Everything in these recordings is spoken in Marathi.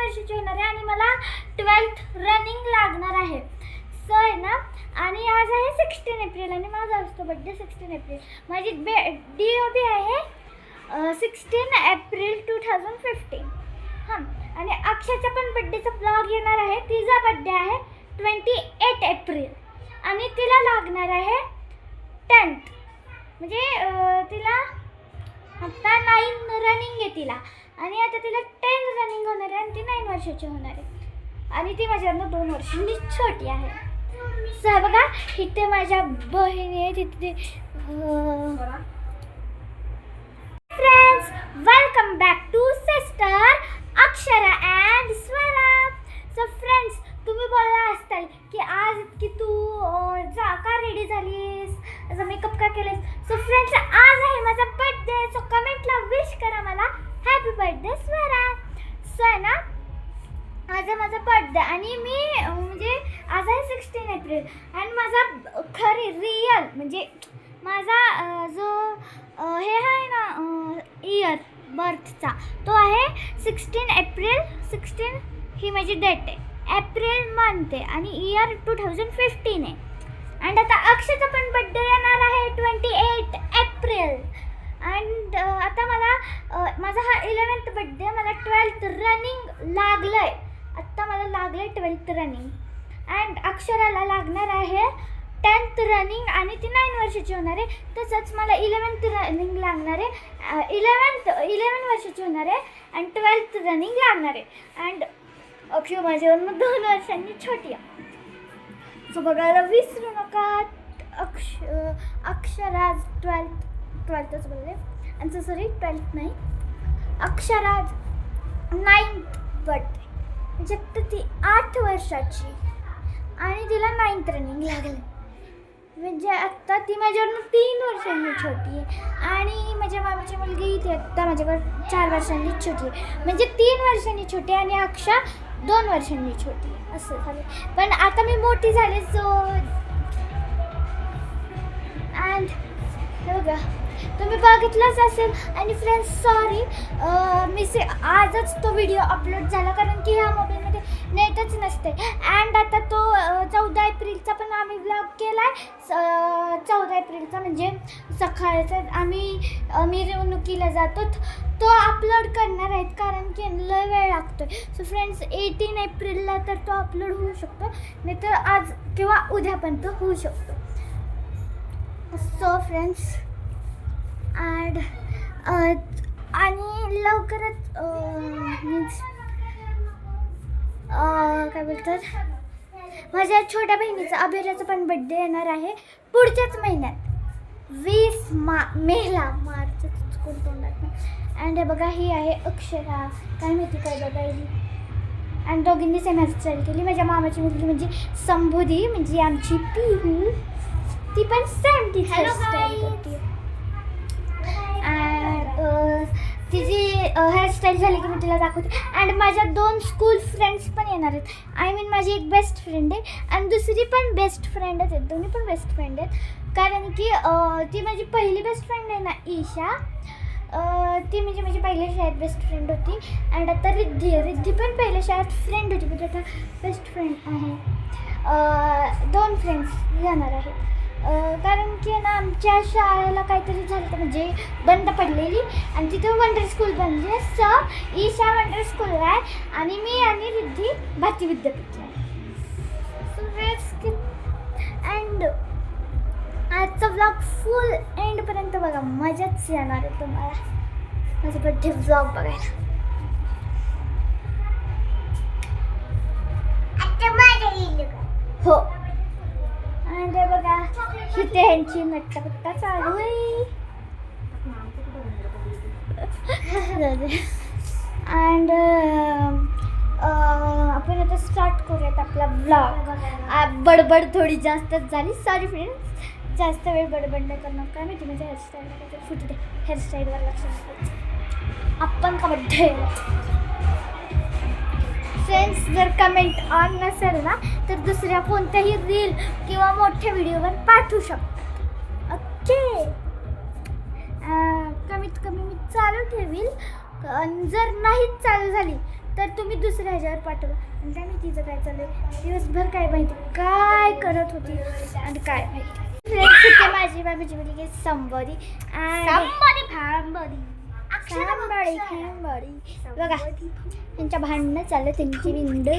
वर्षाची होणार आहे आणि मला 12th रनिंग लागणार आहे. सो आहे ना, आणि आज आहे 16 एप्रिल आणि माझा असतो बड्डे 16 एप्रिल. माझी DOB आहे 16 एप्रिल 2015. हां, आणि अक्षयचा पण बड्डेचा ब्लॉग येणार आहे. तिचा बड्डे आहे 28 एप्रिल आणि तिला लागणार आहे 10th. म्हणजे तिला आता 9 रनिंग आहे तिला, आणि आता तिला 10 रनिंग होणार आहे आणि ती 9 वर्षाची होणार आहे आणि ती माझ्यानं 2 वर्षांनी छोटी आहे. सो बघा, इथे माझ्या बहिणी आहे. तिथे friends, welcome back to sister Akshara and Swara. So friends, तुम्ही बोलला असताल की आज की तू का रेडी झालीस, असं मेकअप का केलेस. सो फ्रेंड्स, आज आहे माझा बर्थडे. सो कमेंटला विश करा मला हॅपी बर्थडे स्वरा. सो आहे ना, आज आहे माझा बर्थडे आणि मी म्हणजे आज आहे 16 एप्रिल आणि माझा खरी रिअल म्हणजे माझा जो हे आहे ना इयर बर्थचा, तो आहे 16 एप्रिल. 16 ही माझी डेट आहे, एप्रिल मंथ आहे आणि इयर 2015 आहे. अँड आता अक्षयचा पण बड्डे येणार आहे 28 एप्रिल. अँड आता मला माझा हा 11th बड्डे, मला 12th रनिंग लागलं आहे. आत्ता मला लागलं आहे 12th रनिंग. अँड अक्षराला लागणार आहे 10th रनिंग आणि ती 9 वर्षाची होणार आहे. तसंच मला 11th रनिंग लागणार आहे. 11 वर्षाची होणार आहे आणि 12th रनिंग लागणार आहे. अँड अक्षय माझ्यावरून 2 वर्षांनी छोटी आहे. सो बघायला विसरू नका. अक्षराज 12thच बोलले, आणि सॉरी 12th नाही, अक्षराज 9th बर्थडे. म्हणजे आता ती 8 वर्षाची आणि तिला 9th रनिंग लागले. म्हणजे आत्ता ती माझ्यावरून 3 वर्षांनी छोटी आहे आणि माझ्या मामाची मुलगी ती आत्ता माझ्याकडे 4 वर्षांनी छोटी आहे. म्हणजे 3 वर्षांनी छोटी आणि अक्षा 2 वर्षांनी छोटी आहे असं झालं. पण आता मी मोठी झाले. सो अँड हे बघा, तुम्ही बघितलंच असेल. आणि फ्रेंड्स, सॉरी आजच तो व्हिडिओ अपलोड झाला कारण की ह्या मोबाईलमध्ये नेटच नसते. अँड आता तो 14 एप्रिलचा पण आम्ही व्लॉग केला आहे. 14 एप्रिलचा म्हणजे सकाळचा आम्ही मिरवणुकीला जातो, तो अपलोड करणार आहेत कारण की लय वेळ लागतो आहे. सो फ्रेंड्स, 18 एप्रिलला तर तो अपलोड होऊ शकतो, नाही तर आज किंवा उद्यापर्यंत होऊ शकतो. सो फ्रेंड्स, आणि लवकरच मीन्स काय बोलतात, माझ्या छोट्या बहिणीचा अभिराचा पण बड्डे येणार आहे पुढच्याच महिन्यात 20 मेला. मार्च तोंडात नाही. अँड हे बघा, ही आहे अक्षरा. काय माहिती काय बघायली. आणि दोघींनी सेम हेअरस्टाईल केली. माझ्या मामाची मुलगी म्हणजे संबोधी, म्हणजे आमची पिहू, ती पण सेम ती हेअरस्टाईल करते. तिची हेअरस्टाईल झाली की मी तिला दाखवते. अँड माझ्या 2 स्कूल फ्रेंड्स पण येणार आहेत. आय मीन माझी एक बेस्ट फ्रेंड आहे आणि दुसरी पण बेस्ट फ्रेंडच आहेत. दोन्ही पण बेस्ट फ्रेंड आहेत कारण की ती माझी पहिली बेस्ट फ्रेंड आहे ना ईशा, ती म्हणजे माझी पहिल्या शाळेत बेस्ट फ्रेंड होती. अँड आता रिद्धी पण पहिल्या शाळेत फ्रेंड होती, पण आता बेस्ट फ्रेंड आहे. 2 फ्रेंड्स येणार आहेत कारण की ना आमच्या शाळेला काहीतरी झालं तर म्हणजे बंद पडलेली आणि तिथं वंडर स्कूल बनली. सो ईशा वंडर स्कूल आहे आणि मी आणि रिद्धी भारती विद्यापीठ आहे. सो अँड आजचा व्लॉग फुल एंडपर्यंत बघा, मजाच येणार आहे तुम्हाला माझा बड्डे व्लॉग बघायला. हो, आणि ते बघा इथे ह्यांची नट्टापट्टा चालू आहे. अँड आपण आता स्टार्ट करूयात आपला व्लॉग. बडबड थोडी जास्तच झाली, सॉरी फ्रेंड्स, जास्त वेळ बडबड नाही करणार. काय माहिती माझ्या हेअरस्टाईल फुटू दे. हेअरस्टाईलवर लक्ष द्यायचं आपण का बड्डे. फ्रेंड्स, जर कमेंट ऑन नसेल ना तर दुसऱ्या कोणत्याही रील किंवा मोठ्या व्हिडिओवर पाठवू शकतात. ओके, कमीत कमी मी चालू ठेवील. जर नाहीच चालू झाली तर तुम्ही दुसऱ्या ह्याच्यावर पाठवा. आणि काय माहिती तिचं काय चालू आहे, दिवसभर काय माहिती काय करत होती आणि काय माहिती. फ्रेंड्स इथे माझी बाबीची मुलगी संबोधी बघा त्यांच्या भांडणं चालू, त्यांची विंड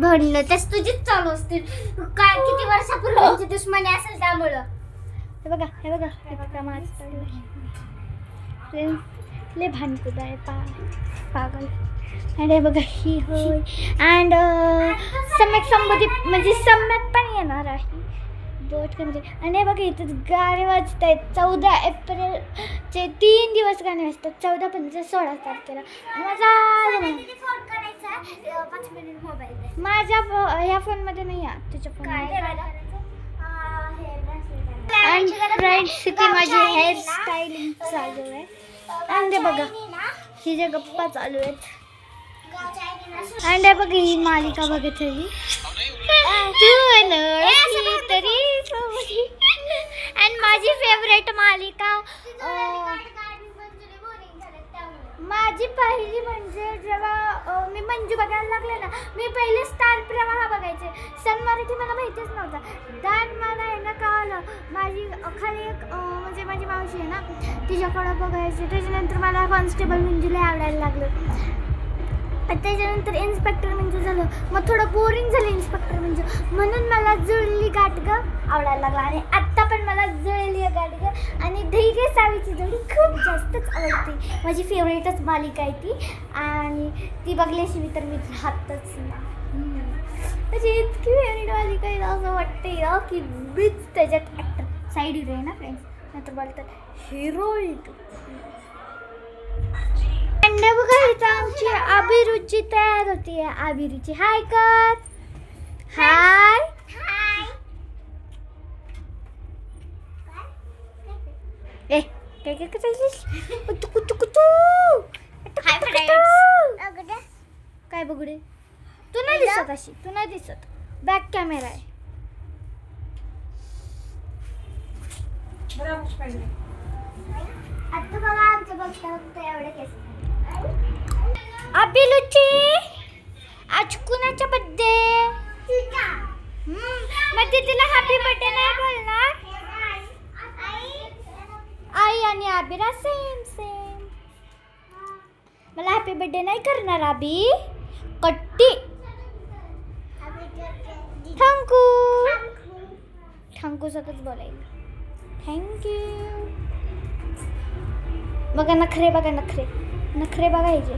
भांडणं तेच तुझीच चालू असतील. काय किती वर्षापूर्वी दुश्मनी असेल त्यामुळं. हे बघा हे बघा हे बघा माझं चाललं लय भांडकुद आहे पागल. आणि हे बघा ही होय. अँड सम्यक संबोधी म्हणजे सम्यक पण येणार आहे बोटमध्ये. आणि हे बघा इथं गाणे वाजत आहेत. 14 एप्रिलचे 3 दिवस गाणे वाजतात, 14, 15, 16 तारखेला. माझ्या ह्या फोनमध्ये नाही आहे, तुझ्या फोन. अँड फ्रेंड्स इथे माझी हेअर स्टाईलिंग चालू आहे. आणि बघा ही जे गप्पा चालू आहेत. आणि बघा ही मालिका बघत आहे तरी. आणि माझी फेवरेट मालिका माझी पहिली म्हणजे जेव्हा मी मंजू बघायला लागले ना, मी पहिले स्टार प्रवाह बघायचे. सन मराठी मला माहितीच नव्हता. दान मला आहे ना कळलं. माझी खाली एक म्हणजे माझी मावशी आहे ना, तिच्याकडं बघायचे. त्याच्यानंतर मला कॉन्स्टेबल मंजूला आवडायला लागलं. त्याच्यानंतर इन्स्पेक्टर मंजू झालं. मग थोडं बोरिंग झालं इन्स्पेक्टर मंजू, म्हणून मला जुळली गाठगं आवडायला लागला. आणि आत्ता पण मला जुळली गाठगं आणि धैर्य सावीची जोडी खूप जास्तच आवडते. माझी फेवरेटच मालिका आहे ती. आणि ती बघल्याशिवाय तर मी राहतच नाही. म्हणजे इतकी फेवरेट मालिका आहे असं वाटते ना की मीच त्याच्यात ॲक्टर. साईड हिरो आहे ना फ्रेंड्स, नंतर बोलतात हिरोईन. बघा इथं आमची अभिरुची तयार होती आहे. अभिरुची हाय कर. हाय ए काय काय करायलीस कुतू कुतू कुतू. काय बघडे तू नाही दिसत, अशी तू नाही दिसत. बॅक कॅमेरा आहे. आता बघा आमचं बघता एवढे केस. अभिरुची आज कुणाचा बर्थडे? मग तिला हॅपी बर्थडे नाही बोलणार? आई आणि अभिरा सेम. मला हॅपी बर्थडे नाही करणार अभि. कट्टी थँकू सतत बोलायला. थँक्यू. बघा नखरे बघा नखरे बघायचे.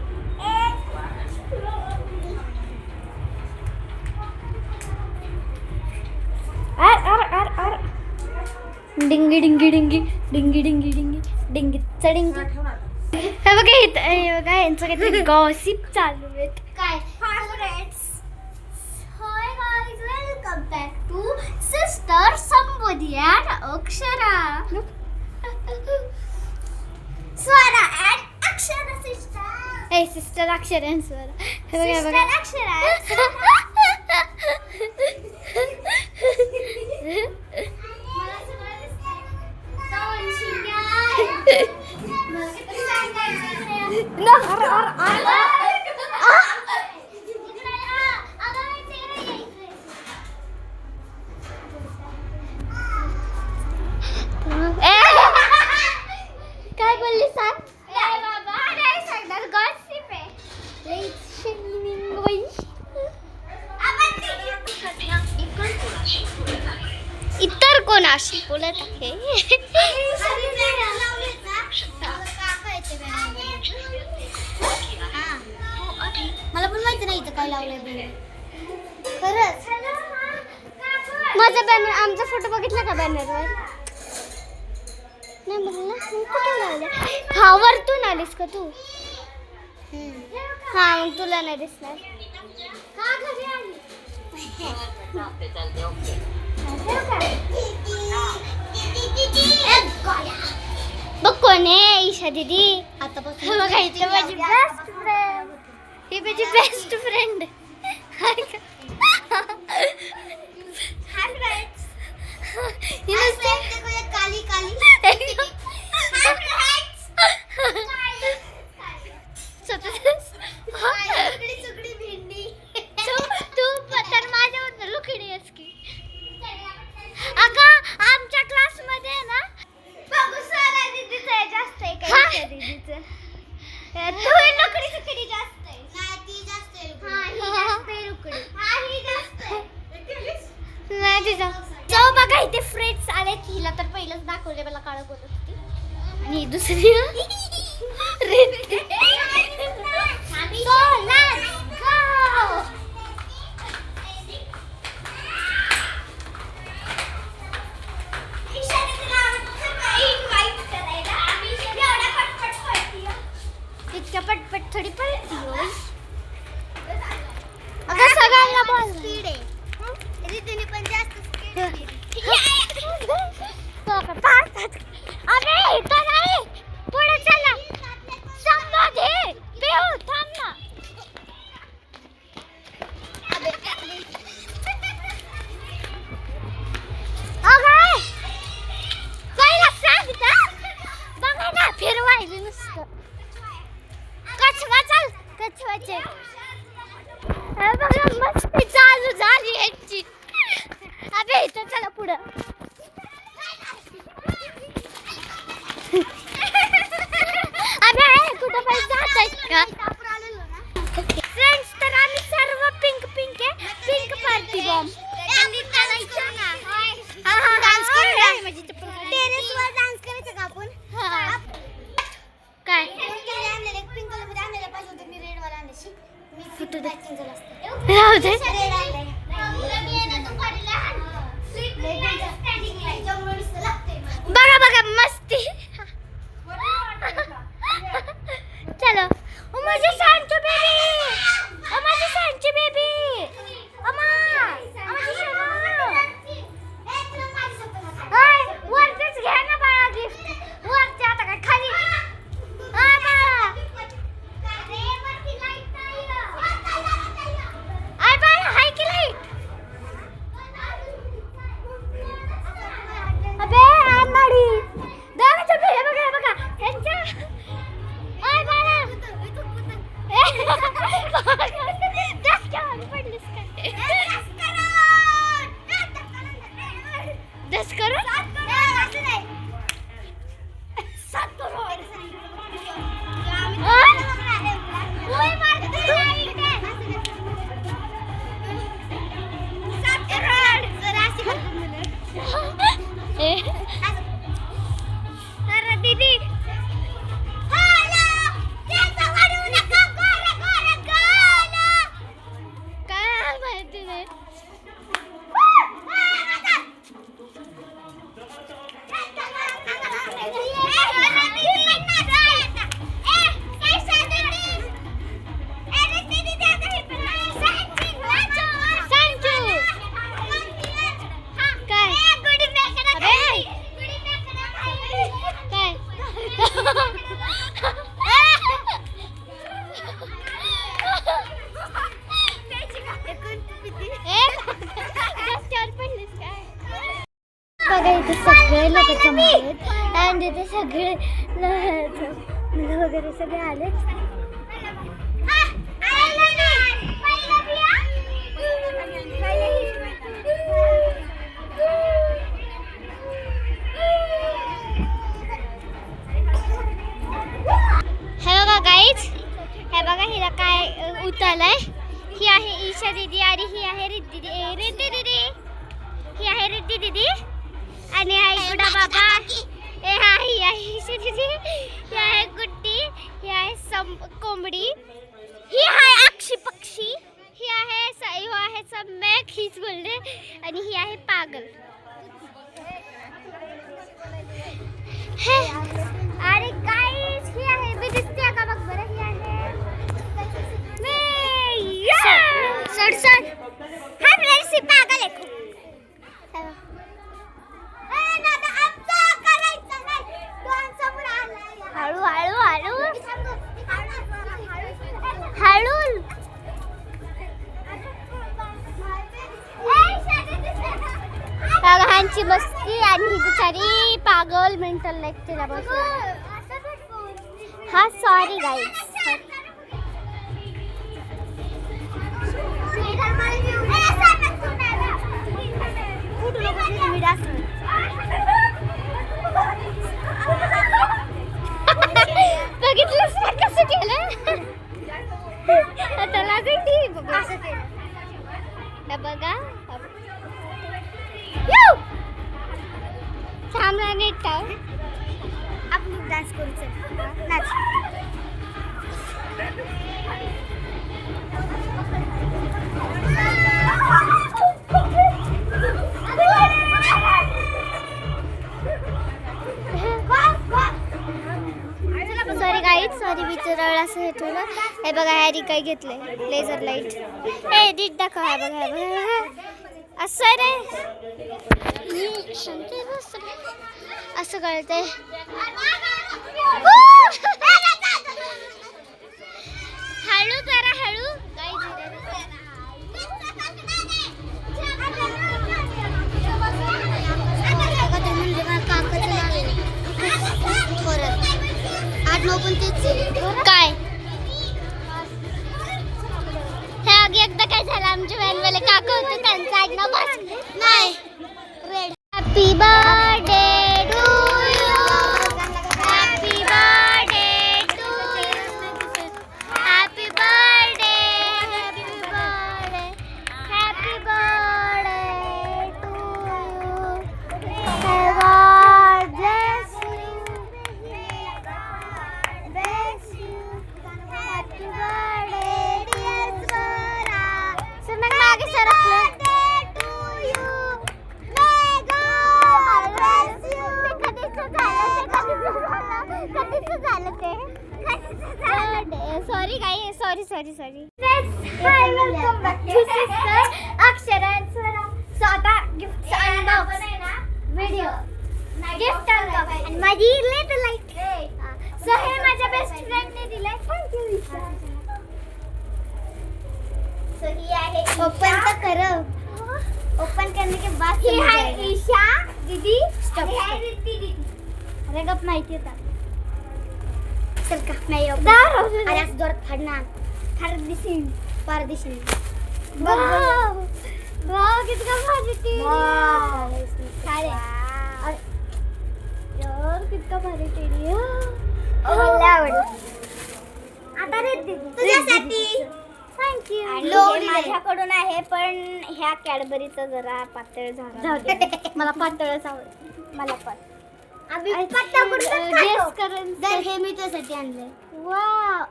डिंगी डिंगी डिंगी डिंगी डिंगी डिंगी डिंगी चडिंगी. हे बघा हे बघा यांचं काहीतरी गॉसिप चालू आहे. काय welcome back to sister Sambodhi and Akshara. Swara and Akshara sister. ए सिस्टर अक्षरा अँड स्वरा. हे बघा बघा अक्षरा. काय बोलली सांग. इतर कोणाशी बोलत आहे. मला पण माहिती नाही इथं काय लावलंय. खरंच माझा बॅनर, आमचा फोटो बघितला का बॅनरवर? नाही बघ ना. कुठे लावलं? हा वरतून आलीस का तू? हा मग तुला नाही दिसणार. बघ कोण आहे? ईशा दीदी. आतापासून बघा इथे माझी बेस्ट फ्रेंड. ही माझी बेस्ट फ्रेंड. काली काली इथे फ्रेंड्स आले हिला तर पहिलंच दाखवले मला काळ बोलत होती आणि दुसरी रिद्धी. So, let's go. इतक्या पटपट थोडी पळती होय. अगं सगळ्यांना बॉल स्पीड आहे. रिद्धीने पण जास्त स्पीड आहे. अरे इथं नाही पुढे चला. संभाजी पिऊ थांब ना. अगं पहिला सांगता बघा ना फिरवायचं नुसतं. कछवा चल कछवाचे बघा मस्ती चालू झाली यांची. अबे इथं चला पुढं. अबे कुठं पण जात आहेत का फ्रेंड्स. तर आम्ही सर्व पिंक पिंक आहे. पिंक पार्टी बॉम्ब टेरेसवर डान्स करायचं का आपण. काय पिंक कलर मध्ये आणलेलं पाहिजे होतं मी रेड वाला आणण्याची. मी फोटो मॅचिंग झालं असतं. राहू दे. बघा बघा मस्ती. चलो ओ माझी सांचू बेबी. ओ माझी सांचू बेबी. अम्मा माझी शोनू. हाय वरतीच घ्या ना बाळा गिफ्ट. वरती आता काय खाली. हाय बाळा. आय बाळा हाय की लाईट. अबे आंबाडी दादा बघा बघा बघा त्यांच्या. आय बाळा दसक्यावर पडलीस काय. दस करून 7 करोड. ओय मारते लाईट. 7 करोड जरा अशी करतो मला. अरे दीदी काय माहिती नाही. बघा इथे सगळे लोक जमलेत आणि इथे सगळे मुलं वगैरे सगळे आलेत. हे बघा गाईज. हे बघा हिला काय उतरलंय. ही आहे ईशा दीदी आणि ही आहे रिद्धी दीदी. ही आहे रिद्धी दीदी आणि आहे गुडा बाबा. ही आहे ईशा दीदी. ही आहे गुड्डी. ही आहे कोंबडी. ही आहे अक्षी पक्षी. ही आहे सम्यक. हीच बोलले आणि ही आहे पागल. अरे गाईज ही आहे मी दिसते का बघ बरं. ही आहे सड सड. हा फ्रेंड्स ही पागल आहे खूप. हळू हळू हळू हळू. ह्यांची मस्ती आणि ही बिचारी पागल मेंटल लेक्चर बसून. हा सॉरी गाईज. बघितलंस ना कसं केलं. आता लागली बघा. हे बघा हॅरी काय घेतलंय लेझर लाईट. हे नीट दाखव. हा बघा हा बघा असं रे असं कळतंय. हळू जरा हळू. काय हे आधी एकदा काय झालं आमच्या व्हॅनवाले काका होते त्यांचं आडनाव भास नाही रेड. Happy birthday to you. Happy birthday to you. Happy birthday. Happy birthday. Happy birthday to you. God bless you. Bless you. Happy birthday dear Swara. Suman मागे सरकलं. To you. May God bless you. कधीच झालं ते. सॉरी काय sorry. Hi, welcome back to Sister Akshara and Swara. So आता gift unbox video gift unbox आणि माझी लेटर लाईट. सो हे माझ्या बेस्ट फ्रेंडने दिलाय. थँक्यू. सो ही आहे ओपन तर कर. ओपन करने के बाद ही है ईशा दीदी. स्टॉप. है रिद्धि दीदी. अरे गप माहिती होता. चल का नाही ओपन. अरे असं जोरात फाडणार. फार दिसेल पारदिशी. वाव वाव कितना भारी टी. वाव काय यार कितना भारी टेडी. मला आवडलं. आता रे दीदी तुझ्यासाठी. थँक्यू. माझ्याकडून आहे पण ह्या कॅडबरीचं जरा पातळ झालं. मला पातळच आवडतं. मला पण हे मी तुझ्यासाठी आणलंय. वाव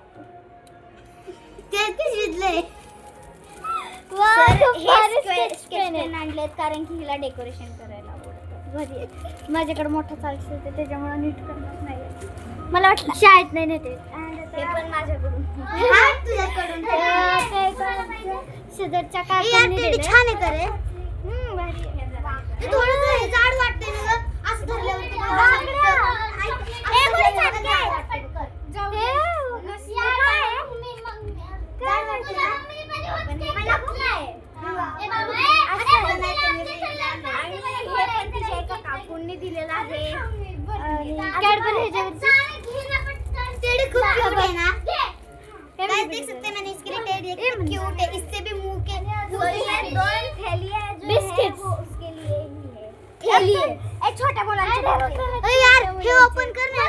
ते शिजलंय. आणलेत कारण की हिला डेकोरेशन करायला आवडतं. माझ्याकडे मोठा चालस होते त्याच्यामुळे नीट करणार नाही. मला वाटलं शाळेत नाही नेते. हे पण माझ्याकडून. शेजारच्या काकांनी छान आहे करे. थोडं जाड वाटतंय ना असं धरल्यावरती. काकूंनी दिलेला आहे. देख सकते हैं मैंने इसके लिए टेडी एक क्यूट है. इससे भी मुंह के दो थैली है जो बिस्किट्स उसके लिए ही है. थैली है ए छोटा बोला. अरे यार हे ओपन कर ना.